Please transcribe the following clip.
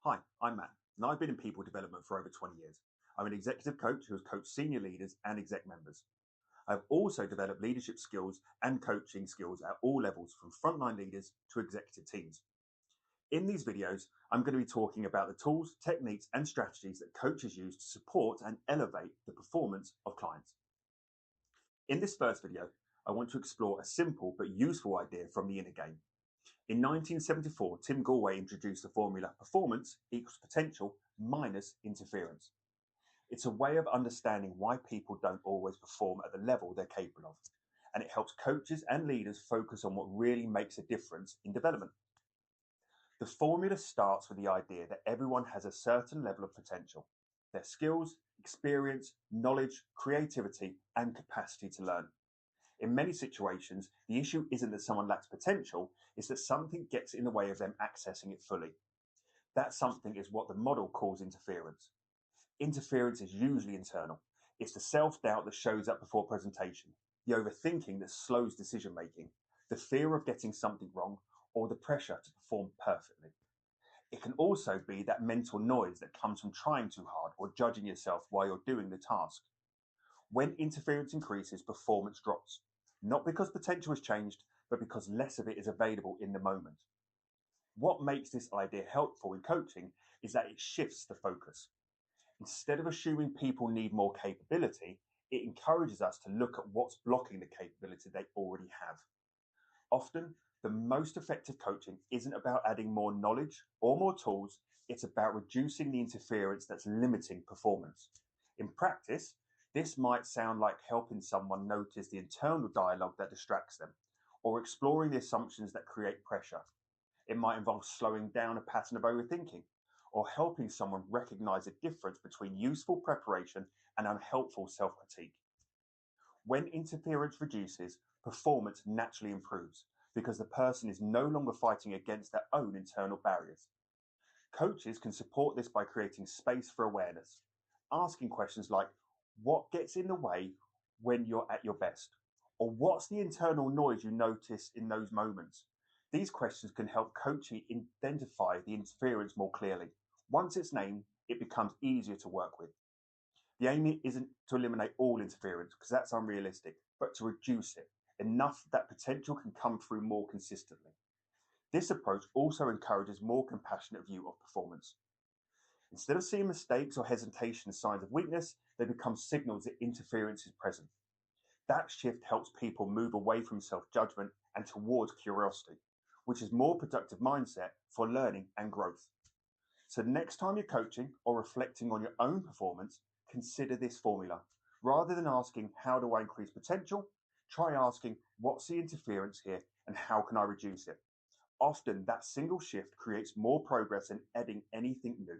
Hi, I'm Matt, and I've been in people development for over 20 years. I'm an executive coach who has coached senior leaders and exec members. I've also developed leadership skills and coaching skills at all levels, from frontline leaders to executive teams. In these videos, I'm going to be talking about the tools, techniques, and strategies that coaches use to support and elevate the performance of clients. In this first video, I want to explore a simple but useful idea from the inner game. In 1974, Tim Gallwey introduced the formula performance equals potential minus interference. It's a way of understanding why people don't always perform at the level they're capable of, and it helps coaches and leaders focus on what really makes a difference in development. The formula starts with the idea that everyone has a certain level of potential. Their skills, experience, knowledge, creativity, and capacity to learn. In many situations, the issue isn't that someone lacks potential, it's that something gets in the way of them accessing it fully. That something is what the model calls interference. Interference is usually internal. It's the self-doubt that shows up before presentation, the overthinking that slows decision making, the fear of getting something wrong, or the pressure to perform perfectly. It can also be that mental noise that comes from trying too hard or judging yourself while you're doing the task. When interference increases, performance drops, not because potential has changed, but because less of it is available in the moment. What makes this idea helpful in coaching is that it shifts the focus. Instead of assuming people need more capability, it encourages us to look at what's blocking the capability they already have. Often, the most effective coaching isn't about adding more knowledge or more tools, it's about reducing the interference that's limiting performance. In practice, this might sound like helping someone notice the internal dialogue that distracts them, or exploring the assumptions that create pressure. It might involve slowing down a pattern of overthinking, or helping someone recognize the difference between useful preparation and unhelpful self-critique. When interference reduces, performance naturally improves because the person is no longer fighting against their own internal barriers. Coaches can support this by creating space for awareness, asking questions like, what gets in the way when you're at your best? Or what's the internal noise you notice in those moments? These questions can help coaching identify the interference more clearly. Once it's named, it becomes easier to work with. The aim isn't to eliminate all interference, because that's unrealistic, but to reduce it, enough that potential can come through more consistently. This approach also encourages more compassionate view of performance. Instead of seeing mistakes or hesitation as signs of weakness, they become signals that interference is present. That shift helps people move away from self-judgment and towards curiosity, which is more productive mindset for learning and growth. So next time you're coaching or reflecting on your own performance, consider this formula. Rather than asking, how do I increase potential? Try asking, what's the interference here and how can I reduce it? Often that single shift creates more progress than adding anything new.